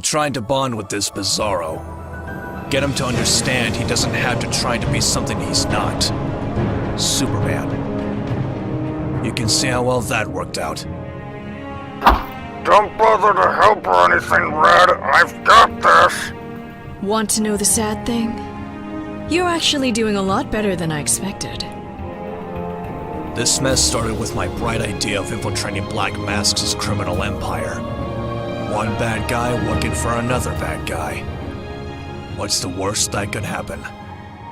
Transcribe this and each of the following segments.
trying to bond with this Bizarro. Get him to understand he doesn't have to try to be something he's not. Superman. You can see how well that worked out. Don't bother to help or anything, Red. I've got this. Want to know the sad thing? You're actually doing a lot better than I expected. This mess started with my bright idea of infiltrating Black Mask's criminal empire. One bad guy working for another bad guy. What's the worst that could happen?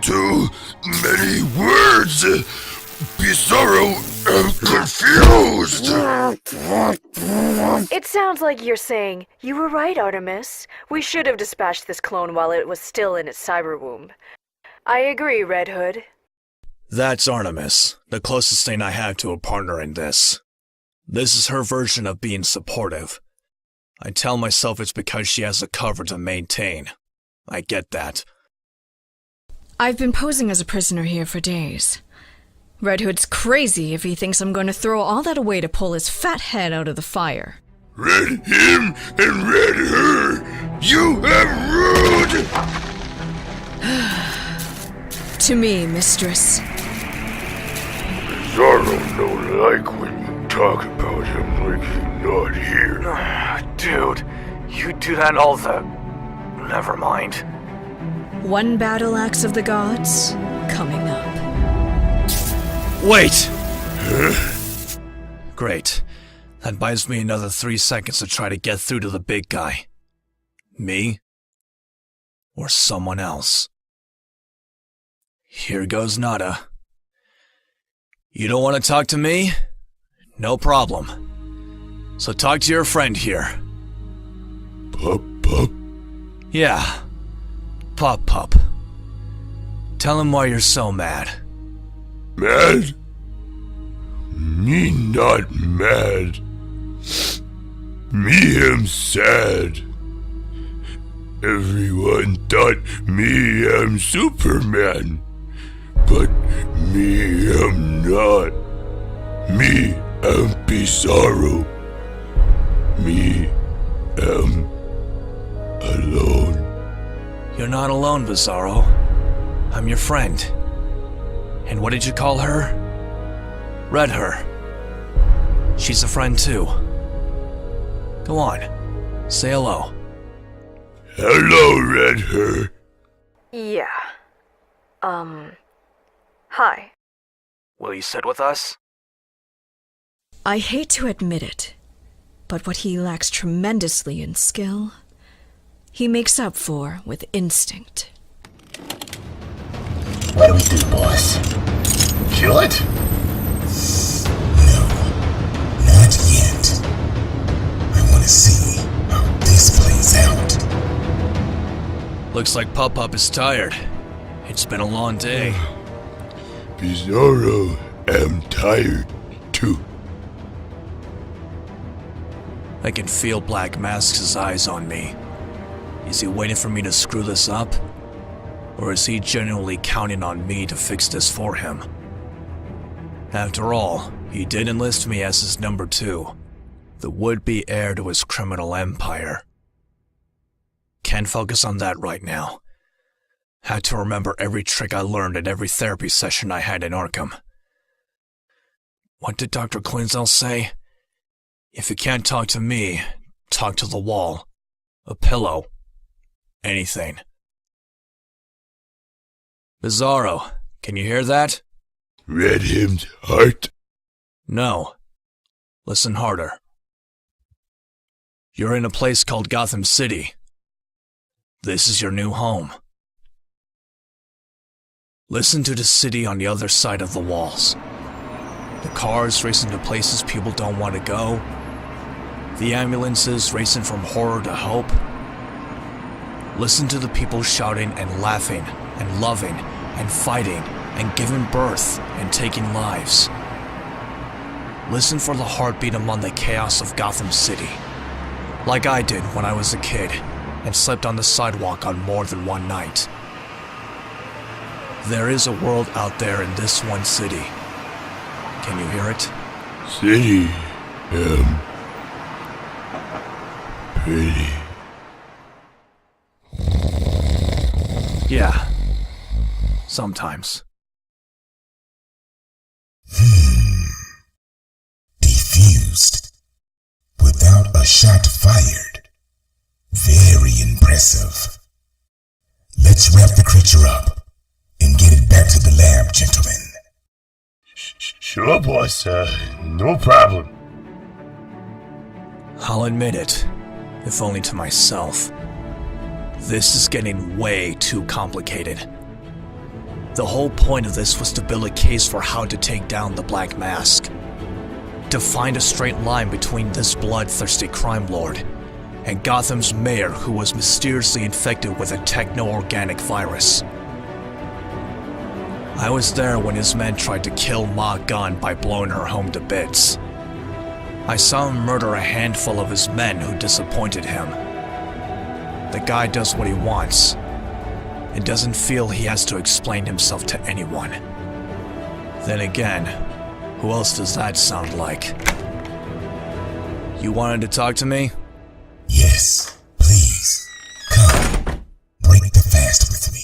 Too many words! Bizarro, I'm confused! It sounds like you're saying, you were right, Artemis. We should have dispatched this clone while it was still in its cyber womb. I agree, Red Hood. That's Artemis, the closest thing I have to a partner in this. This is her version of being supportive. I tell myself it's because she has a cover to maintain. I get that. I've been posing as a prisoner here for days. Red Hood's crazy if he thinks I'm going to throw all that away to pull his fat head out of the fire. Red him and red her! You have rude! To me, mistress. Bizarro don't like when you talk about him like he's not here. Dude, you do that all the... Never mind. One battle axe of the gods, coming up. Wait! Great. That buys me another 3 seconds to try to get through to the big guy. Me? Or someone else? Here goes nada. You don't want to talk to me? No problem. So talk to your friend here. Pup, pup. Yeah. Pup. Tell him why you're so mad. Mad? Me not mad. Me am sad. Everyone thought me am Superman. But me am not. Me am Bizarro. Me am alone. You're not alone, Bizarro. I'm your friend. And what did you call her? Red her. She's a friend too. Go on. Say hello. Hello, Red her. Yeah. Hi. Will you sit with us? I hate to admit it, but what he lacks tremendously in skill, he makes up for with instinct. What do we do, boss? Kill it? No, not yet. I want to see how this plays out. Looks like Pup is tired. It's been a long day. Bizarro am tired too. I can feel Black Mask's eyes on me. Is he waiting for me to screw this up? Or is he genuinely counting on me to fix this for him? After all, he did enlist me as his number 2, the would-be heir to his criminal empire. Can't focus on that right now. Had to remember every trick I learned at every therapy session I had in Arkham. What did Dr. Quinzel say? If you can't talk to me, talk to the wall, a pillow, anything. Bizarro, can you hear that? Read him's heart? No. Listen harder. You're in a place called Gotham City. This is your new home. Listen to the city on the other side of the walls. The cars racing to places people don't want to go. The ambulances racing from horror to hope. Listen to the people shouting and laughing and loving and fighting and giving birth and taking lives. Listen for the heartbeat among the chaos of Gotham City. Like I did when I was a kid and slept on the sidewalk on more than one night. There is a world out there in this one city. Can you hear it? City, pretty. Yeah. Sometimes. Defused. Without a shot fired. Very impressive. Let's wrap the creature up and get it back to the lab, gentlemen. Sure, boss. No problem. I'll admit it, if only to myself. This is getting way too complicated. The whole point of this was to build a case for how to take down the Black Mask. To find a straight line between this bloodthirsty crime lord and Gotham's mayor who was mysteriously infected with a techno-organic virus. I was there when his men tried to kill Ma Gun by blowing her home to bits. I saw him murder a handful of his men who disappointed him. The guy does what he wants, and doesn't feel he has to explain himself to anyone. Then again, who else does that sound like? You wanted to talk to me? Yes, please. Come, break the fast with me.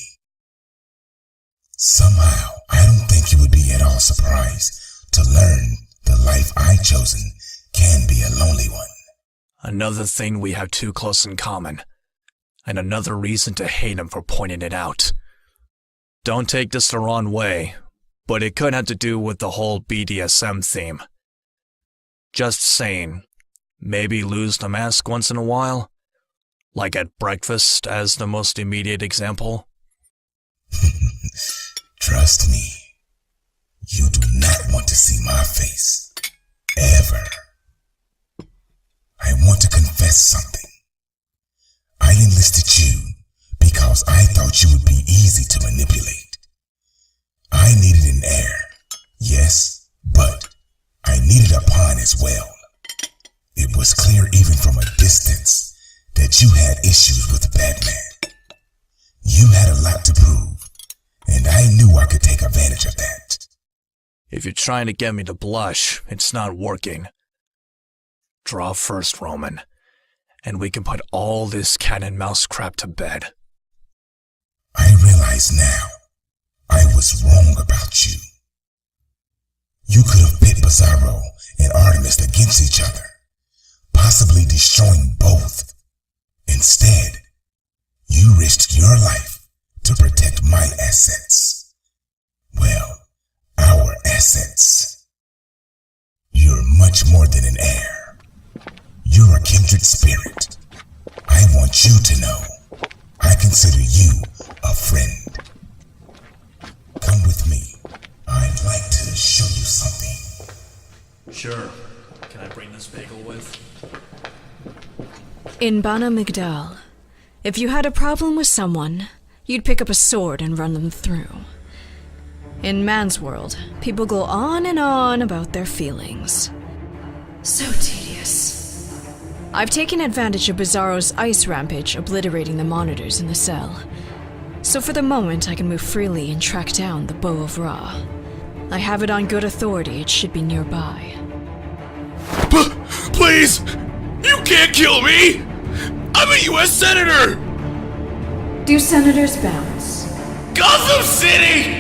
Somehow, I don't think you would be at all surprised to learn the life I've chosen can be a lonely one. Another thing we have too close in common, and another reason to hate him for pointing it out. Don't take this the wrong way, but it could have to do with the whole BDSM theme. Just saying, maybe lose the mask once in a while? Like at breakfast as the most immediate example? Trust me, you do not want to see my face. Ever. I want to confess something. I enlisted you because I thought you would be easy to manipulate. I needed an heir, yes, but I needed a pawn as well. It was clear even from a distance that you had issues with Batman. You had a lot to prove, and I knew I could take advantage of that. If you're trying to get me to blush, it's not working. Draw first, Roman, and we can put all this cat and mouse crap to bed. I realize now I was wrong about you. You could have pit Bizarro and Artemis against each other, possibly destroying both. Instead, you risked your life to protect my assets. Well, our assets. You're much more than an heir. You're a kindred spirit. I want you to know I consider you a friend. Come with me. I'd like to show you something. Sure. Can I bring this bagel with? In Bana Migdal, if you had a problem with someone, you'd pick up a sword and run them through. In man's world, people go on and on about their feelings. So tedious. I've taken advantage of Bizarro's ice rampage, obliterating the monitors in the cell. So for the moment, I can move freely and track down the Bow of Ra. I have it on good authority, it should be nearby. Please! You can't kill me! I'm a U.S. Senator! Do senators bounce? Gotham City!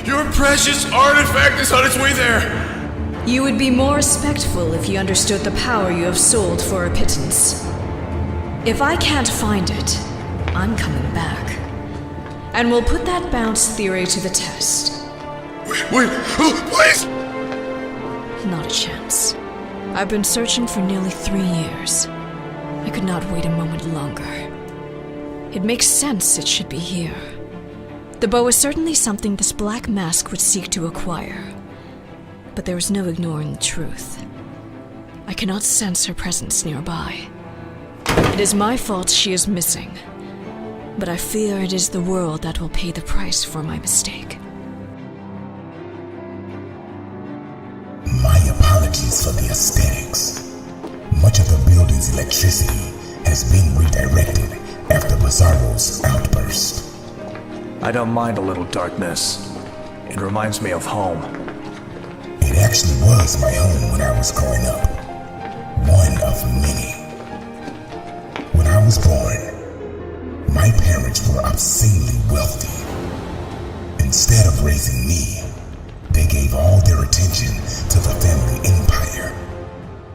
Your precious artifact is on its way there! You would be more respectful if you understood the power you have sold for a pittance. If I can't find it, I'm coming back. And we'll put that bounce theory to the test. Wait, please! Not a chance. I've been searching for nearly 3 years. I could not wait a moment longer. It makes sense it should be here. The bow is certainly something this Black Mask would seek to acquire. But there is no ignoring the truth. I cannot sense her presence nearby. It is my fault she is missing, but I fear it is the world that will pay the price for my mistake. My apologies for the aesthetics. Much of the building's electricity has been redirected after Bizarro's outburst. I don't mind a little darkness. It reminds me of home. It actually was my home when I was growing up. One of many. When I was born, my parents were obscenely wealthy. Instead of raising me, they gave all their attention to the family empire.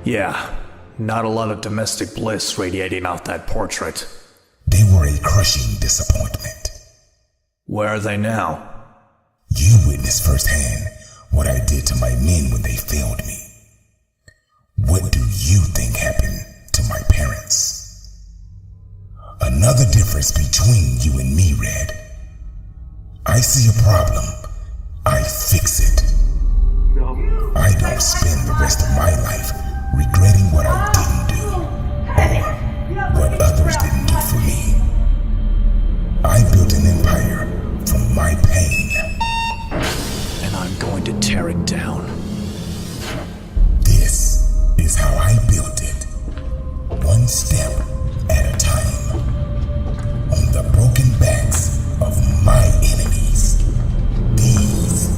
Yeah, not a lot of domestic bliss radiating off that portrait. They were a crushing disappointment. Where are they now? You witnessed firsthand what I did to my men when they failed me. What do you think happened to my parents? Another difference between you and me, Red. I see a problem, I fix it. I don't spend the rest of my life regretting what I didn't do, or what others didn't do for me. I built an empire from my pain. And I'm going to tear it down. This is how I built it. One step at a time. On the broken backs of my enemies. These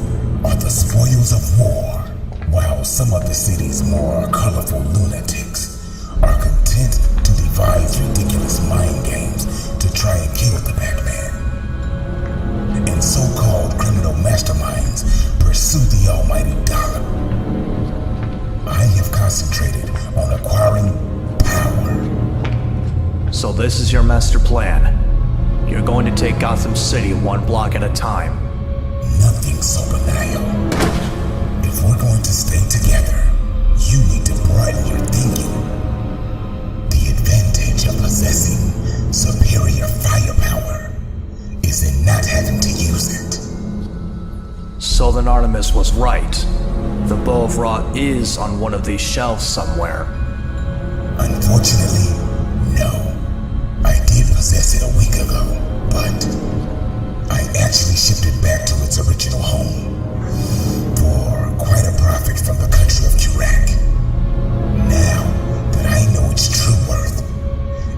are the spoils of war. While some of the city's more colorful lunatics are content to devise ridiculous mind games to try and kill the Batman. And so-called criminal masterminds pursue the almighty dollar. I have concentrated on acquiring power. So this is your master plan. You're going to take Gotham City one block at a time. Nothing so banal. If we're going to stay together, you need to broaden your thinking. The advantage of possessing superior firepower is in not having to use it. So then Artemis was right. The Bow of Ra is on one of these shelves somewhere. Unfortunately, no. I did possess it a week ago, but I actually shipped it back to its original home for quite a profit from the country of Curak. Now that I know its true worth,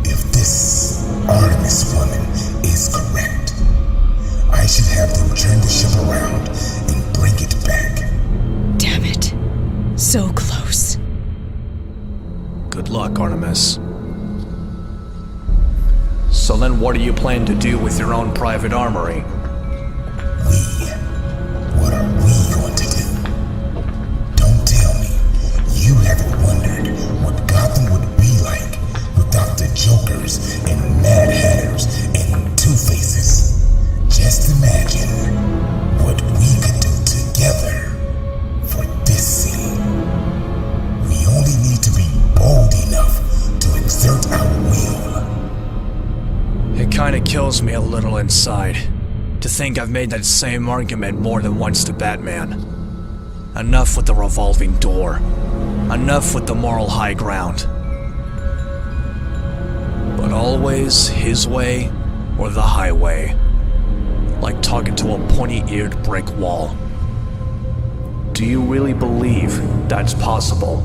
if this Artemis woman is correct, I should have them turn the ship around and bring it back. Damn it. So close. Good luck, Artemis. So then what do you plan to do with your own private armory? What are we going to do? Don't tell me you haven't wondered what Gotham would be like without the Jokers and Mad Hatters and Two-Faces. Just imagine what we could do together for this city. We only need to be bold enough to exert our will. It kinda kills me a little inside to think I've made that same argument more than once to Batman. Enough with the revolving door. Enough with the moral high ground. But always his way or the highway. Like talking to a pointy-eared brick wall. Do you really believe that's possible?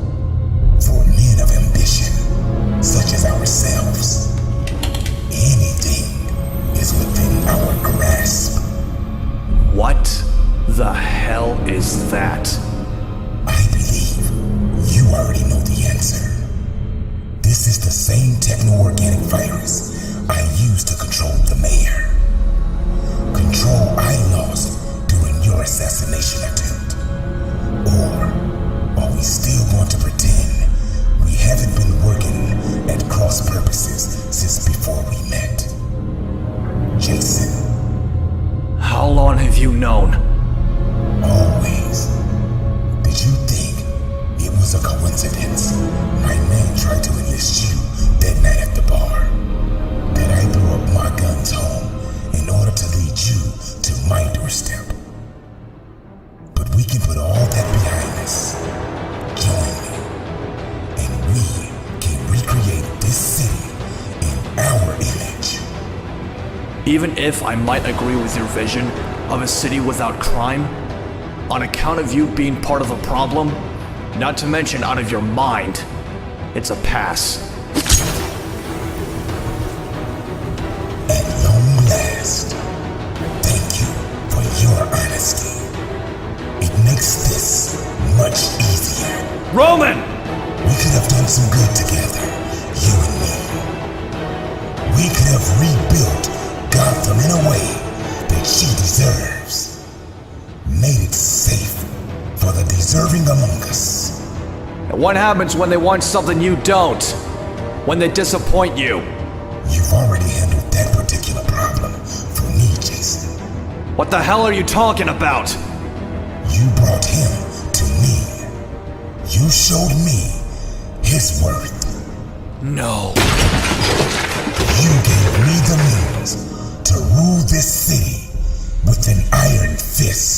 For men of ambition, such as ourselves, anything is within our grasp. What the hell is that? I believe you already know the answer. This is the same techno-organic virus I used to control the mayor. Control I lost during your assassination attempt. Or are we still going to pretend we haven't been working at cross purposes since before we met? Jason. How long have you known? Always. Did you think it was a coincidence my man tried to enlist you that night at the bar? That I blew up my guns home in order to lead you to my doorstep? But we can put all that behind us. Join me, and we can recreate this city in our image. Even if I might agree with your vision of a city without crime, on account of you being part of a problem, not to mention out of your mind, it's a pass. At long last, thank you for your honesty. It makes this much easier. Roman! We could have done some good together, you and me. We could have rebuilt Gotham in a way that she deserves. deserving among us. And what happens when they want something you don't? When they disappoint you? You've already handled that particular problem for me, Jason. What the hell are you talking about? You brought him to me. You showed me his worth. No. You gave me the means to rule this city with an iron fist.